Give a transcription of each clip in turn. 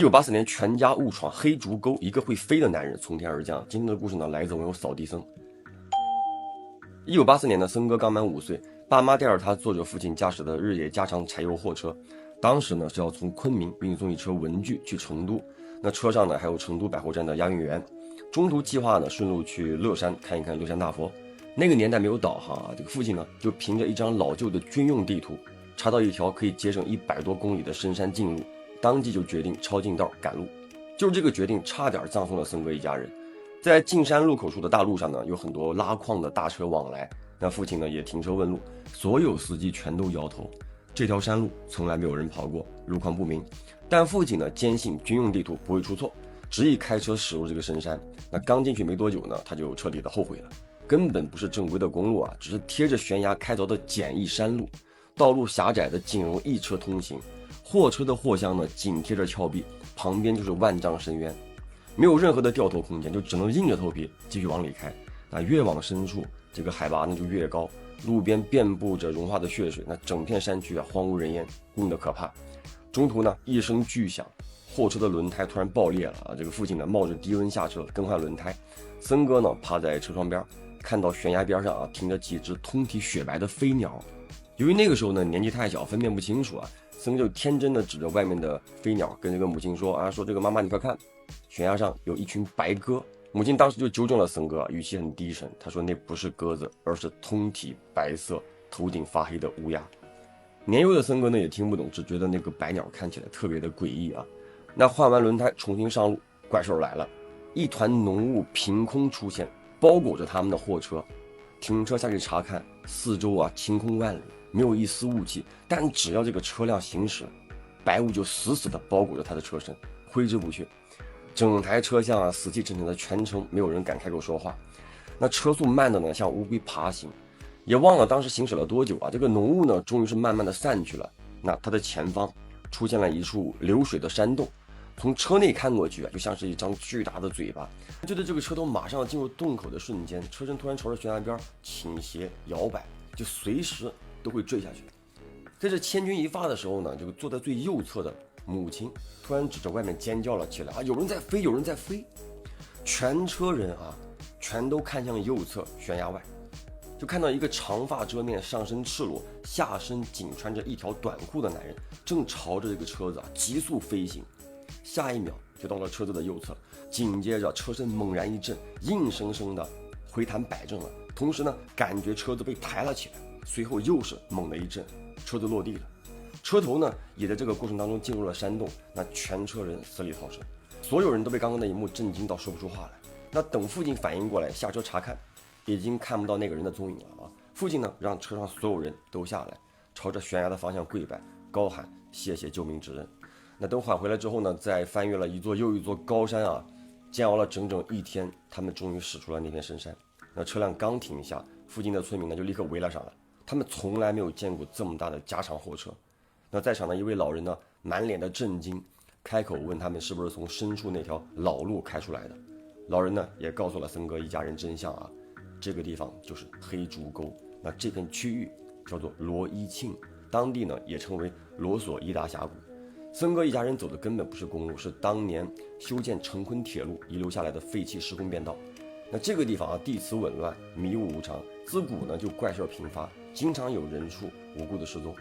1984年，全家误闯黑竹沟，一个会飞的男人从天而降。今天的故事呢，来自网友扫地僧。1984年呢，森哥刚满5岁，爸妈带着他坐着父亲驾驶的日野加长柴油货车，当时呢是要从昆明运送一车文具去成都，那车上呢还有成都百货站的押运员。中途计划呢顺路去乐山看一看乐山大佛。那个年代没有导航啊，这个父亲呢就凭着一张老旧的军用地图，查到一条可以节省100多公里的深山近路，当即就决定抄近道赶路。就是这个决定差点葬送了森哥一家人。在进山路口处的大路上呢，有很多拉矿的大车往来，那父亲呢也停车问路，所有司机全都摇头。这条山路从来没有人跑过，路况不明，但父亲呢坚信军用地图不会出错，执意开车驶入这个深山。那刚进去没多久呢，他就彻底的后悔了，根本不是正规的公路啊，只是贴着悬崖开凿的简易山路，道路狭窄的仅容一车通行，货车的货箱呢紧贴着峭壁，旁边就是万丈深渊，没有任何的掉头空间，就只能硬着头皮继续往里开。那越往深处，这个海拔呢就越高，路边遍布着融化的血水，那整片山区啊荒无人烟，阴得可怕。中途呢一声巨响，货车的轮胎突然爆裂了啊！这个父亲呢冒着低温下车更换轮胎，森哥呢趴在车窗边，看到悬崖边上啊停着几只通体雪白的飞鸟。由于那个时候呢年纪太小，分辨不清楚啊，森哥就天真的指着外面的飞鸟跟这个母亲说说这个妈妈你快看，悬崖上有一群白鸽。母亲当时就纠正了森哥，语气很低沉，他说那不是鸽子，而是通体白色头顶发黑的乌鸦。年幼的森哥呢也听不懂，只觉得那个白鸟看起来特别的诡异啊。那换完轮胎重新上路，怪兽来了，一团浓雾凭空出现，包裹着他们的货车。停车下去查看，四周啊晴空万里，没有一丝雾气，但只要这个车辆行驶，白雾就死死地包裹着他的车身，挥之不去。整台车厢啊死气沉沉的，全程没有人敢开口说话。那车速慢的呢像乌龟爬行，也忘了当时行驶了多久啊。这个浓雾呢终于是慢慢的散去了。那它的前方出现了一处流水的山洞，从车内看过去啊就像是一张巨大的嘴巴。就在这个车头马上要进入洞口的瞬间，车身突然朝着悬崖边倾斜摇摆，就随时都会坠下去。在这千钧一发的时候呢，这个坐在最右侧的母亲突然指着外面尖叫了起来啊！有人在飞，有人在飞！全车人啊，全都看向右侧悬崖外，就看到一个长发遮面、上身赤裸、下身仅穿着一条短裤的男人，正朝着这个车子急速飞行。下一秒就到了车子的右侧，紧接着车身猛然一震，硬生生的回弹摆正了，同时呢，感觉车子被抬了起来，随后又是猛的一震，车子落地了。车头呢也在这个过程当中进入了山洞，那全车人死里逃生，所有人都被刚刚的一幕震惊到说不出话来。那等父亲反应过来下车查看，已经看不到那个人的踪影了啊！父亲呢让车上所有人都下来，朝着悬崖的方向跪拜，高喊谢谢救命之恩。那等缓回来之后呢，在翻越了一座又一座高山啊，煎熬了整整1天，他们终于驶出了那片深山。那车辆刚停下，附近的村民呢就立刻围了上来，他们从来没有见过这么大的加长货车。那在场的一位老人呢，满脸的震惊，开口问他们是不是从深处那条老路开出来的。老人呢也告诉了森哥一家人真相啊，这个地方就是黑竹沟，那这片区域叫做罗伊庆，当地呢也称为罗索伊达峡谷。森哥一家人走的根本不是公路，是当年修建成昆铁路遗留下来的废弃施工便道。那这个地方啊，地磁紊乱，迷雾无常，自古呢就怪事频发，经常有人畜无辜的失踪。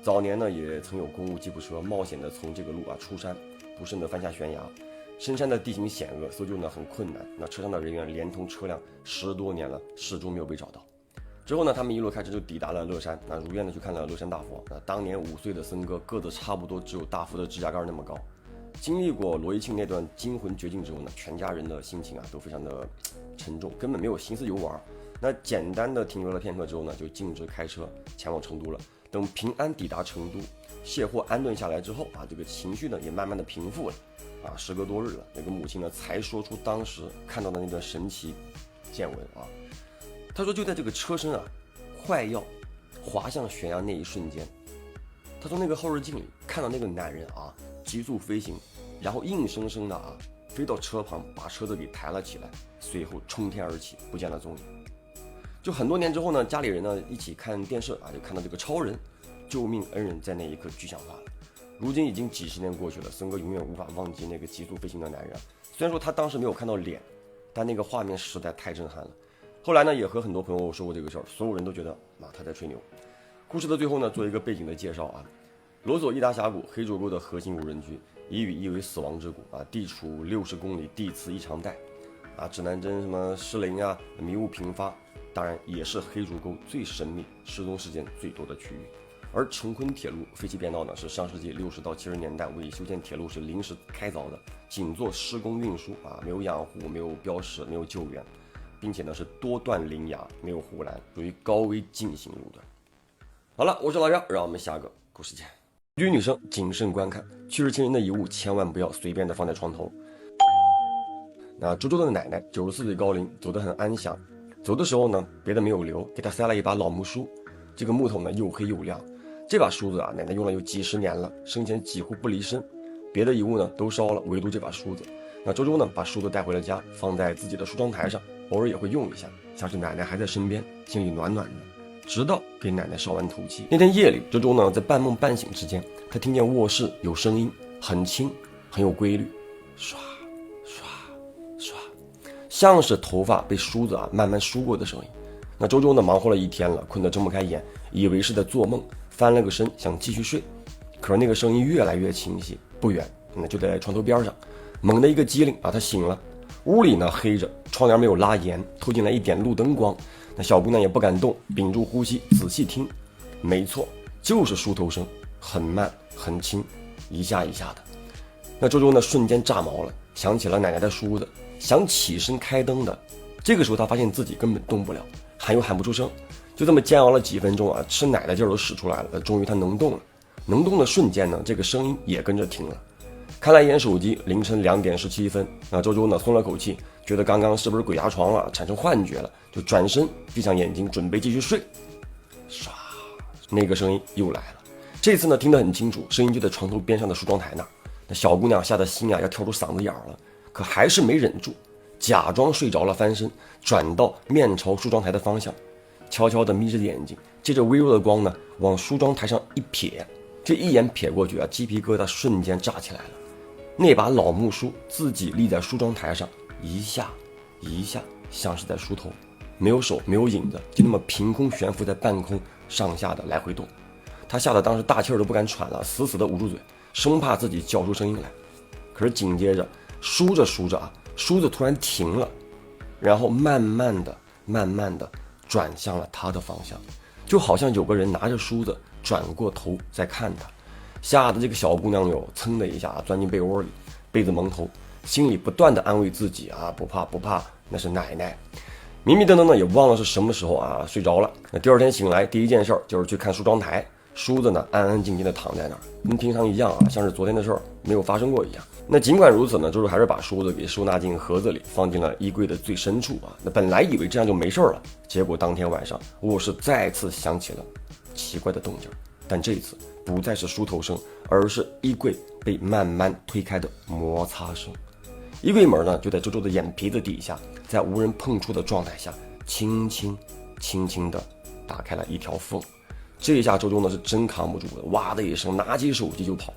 早年呢，也曾有公务吉普车冒险的从这个路出山，不慎的翻下悬崖。深山的地形险恶，搜救呢很困难。那车上的人员连同车辆10多年了，始终没有被找到。之后呢，他们一路开车就抵达了乐山，那如愿的去看了乐山大佛。那当年5岁的森哥个子差不多只有大佛的指甲盖那么高。经历过罗一庆那段惊魂绝境之后呢，全家人的心情都非常的沉重，根本没有心思游玩。那简单的停留了片刻之后呢，就径直开车前往成都了。等平安抵达成都，卸货安顿下来之后这个情绪呢也慢慢的平复了时隔多日了，那个母亲呢才说出当时看到的那段神奇见闻他说就在这个车身快要滑向悬崖那一瞬间，他从那个后视镜里看到那个男人急速飞行，然后硬生生的飞到车旁，把车子给抬了起来，随后冲天而起，不见了踪影。就很多年之后呢，家里人呢一起看电视就看到这个超人救命恩人在那一刻具象化了。如今已经几十年过去了，森哥永远无法忘记那个急速飞行的男人。虽然说他当时没有看到脸，但那个画面实在太震撼了。后来呢，也和很多朋友说过这个事儿，所有人都觉得他在吹牛。故事的最后呢，做一个背景的介绍啊。罗索伊达峡谷黑洲沟的核心无人区，以语意为死亡之谷啊，地处60公里地磁异常带啊，指南针什么失灵啊，迷雾频发，当然也是黑洲沟最神秘、失踪事件最多的区域。而成昆铁路废弃变道呢，是上世纪60到70年代为修建铁路是临时开凿的，仅做施工运输啊，没有养护，没有标识，没有救援，并且呢是多段陵崖，没有护栏，属于高危进行路段。好了，我是老赵，让我们下个故事见。女女生谨慎观看，去世亲人的遗物千万不要随便的放在床头。那周周的奶奶94岁高龄，走得很安详。走的时候呢，别的没有留，给她塞了一把老木梳。这个木头呢又黑又亮。这把梳子啊，奶奶用了有几十年了，生前几乎不离身。别的遗物呢都烧了，唯独这把梳子。那周周呢把梳子带回了家，放在自己的梳妆台上，偶尔也会用一下，像是奶奶还在身边，心里暖暖的。直到给奶奶烧完头七。那天夜里，周周呢在半梦半醒之间，他听见卧室有声音，很轻，很有规律，刷刷刷，像是头发被梳子慢慢梳过的声音。那周周呢忙活了一天了，困得睁不开眼，以为是在做梦，翻了个身想继续睡，可是那个声音越来越清晰，不远，就在床头边上。猛的一个机灵他醒了。屋里呢黑着，窗帘没有拉严，透进来一点路灯光。那小姑娘也不敢动，屏住呼吸，仔细听，没错，就是梳头声，很慢很轻，一下一下的。那周周呢瞬间炸毛了，想起了奶奶的梳子，想起身开灯的。这个时候他发现自己根本动不了，喊又喊不出声，就这么煎熬了几分钟吃奶的劲儿都使出来了，终于他能动了。能动的瞬间呢，这个声音也跟着停了。看了一眼手机，凌晨2点17分。那周周呢松了口气，觉得刚刚是不是鬼压床了，产生幻觉了，就转身闭上眼睛准备继续睡。唰，那个声音又来了。这次呢听得很清楚，声音就在床头边上的梳妆台那儿。那小姑娘吓得心要跳出嗓子眼了，可还是没忍住，假装睡着了，翻身转到面朝梳妆台的方向，悄悄地眯着眼睛，借着微弱的光呢往梳妆台上一瞥。这一眼瞥过去鸡皮疙瘩瞬间炸起来了。那把老木梳自己立在梳妆台上，一下一下，像是在梳头，没有手，没有影子，就那么凭空悬浮在半空，上下的来回动。他吓得当时大气儿都不敢喘了，死死的捂住嘴，生怕自己叫出声音来。可是紧接着梳着梳着梳子突然停了，然后慢慢的转向了他的方向，就好像有个人拿着梳子转过头在看他。吓得这个小姑娘噌的一下钻进被窝里，被子蒙头，心里不断的安慰自己不怕不怕，那是奶奶。迷迷瞪瞪的也忘了是什么时候睡着了。那第二天醒来，第一件事就是去看梳妆台，梳子呢安安静静的躺在那儿，跟平常一样像是昨天的事儿没有发生过一样。那尽管如此呢，周周还是把梳子给收纳进盒子里，放进了衣柜的最深处那本来以为这样就没事了，结果当天晚上卧室再次响起了奇怪的动静，但这次不再是梳头声，而是衣柜被慢慢推开的摩擦声。衣柜门呢就在周周的眼皮子底下，在无人碰触的状态下，轻轻地打开了一条缝。这一下周周呢是真扛不住了，哇的一声拿起手机就跑，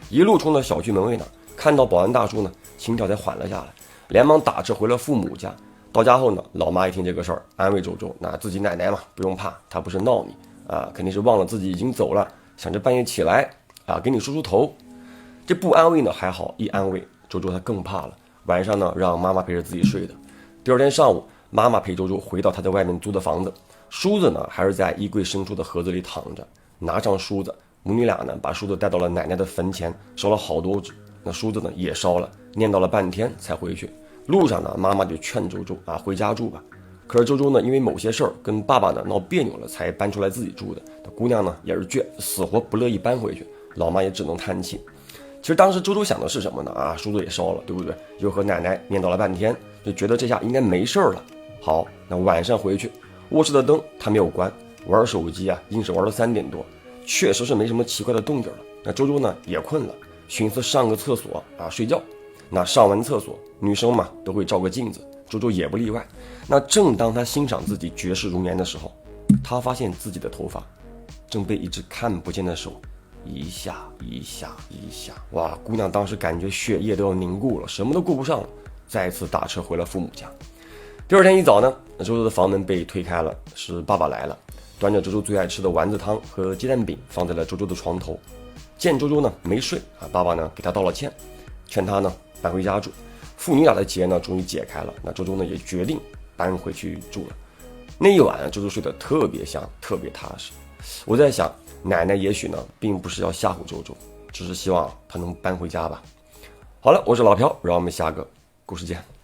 一路冲到小区门卫那儿，看到保安大叔呢，心跳才缓了下来，连忙打车回了父母家。到家后呢，老妈一听这个事儿，安慰周周，那自己奶奶嘛，不用怕，她不是闹你肯定是忘了自己已经走了，想着半夜起来给你梳梳头。这不安慰呢还好，一安慰周周他更怕了。晚上呢让妈妈陪着自己睡的。第二天上午，妈妈陪周周回到他在外面租的房子，梳子呢还是在衣柜深处的盒子里躺着。拿上梳子，母女俩呢把梳子带到了奶奶的坟前，烧了好多纸。那梳子呢也烧了，念叨了半天才回去。路上呢，妈妈就劝周周回家住吧。可是周周呢因为某些事儿跟爸爸呢闹别扭了，才搬出来自己住的。姑娘呢也是倔，死活不乐意搬回去，老妈也只能叹气。其实当时周周想的是什么呢梳子也烧了，对不对？又和奶奶念叨了半天，就觉得这下应该没事了。好，那晚上回去，卧室的灯他没有关，玩手机硬是玩到3点多，确实是没什么奇怪的动静了。那周周呢也困了，寻思上个厕所睡觉。那上完厕所，女生嘛都会照个镜子，周周也不例外。那正当他欣赏自己绝世容颜的时候，他发现自己的头发正被一只看不见的手一下一下一下，哇，姑娘当时感觉血液都要凝固了，什么都顾不上了，再次打车回了父母家。第二天一早呢，周周的房门被推开了，是爸爸来了，端着周周最爱吃的丸子汤和鸡蛋饼放在了周周的床头。见周周呢没睡啊，爸爸呢给他道了歉，劝他呢搬回家住。父女俩的结呢终于解开了，那周周呢也决定搬回去住了。那一晚周周睡得特别香，特别踏实。我在想，奶奶也许呢并不是要吓唬周周，只是希望他能搬回家吧。好了，我是老朴，让我们下个故事见。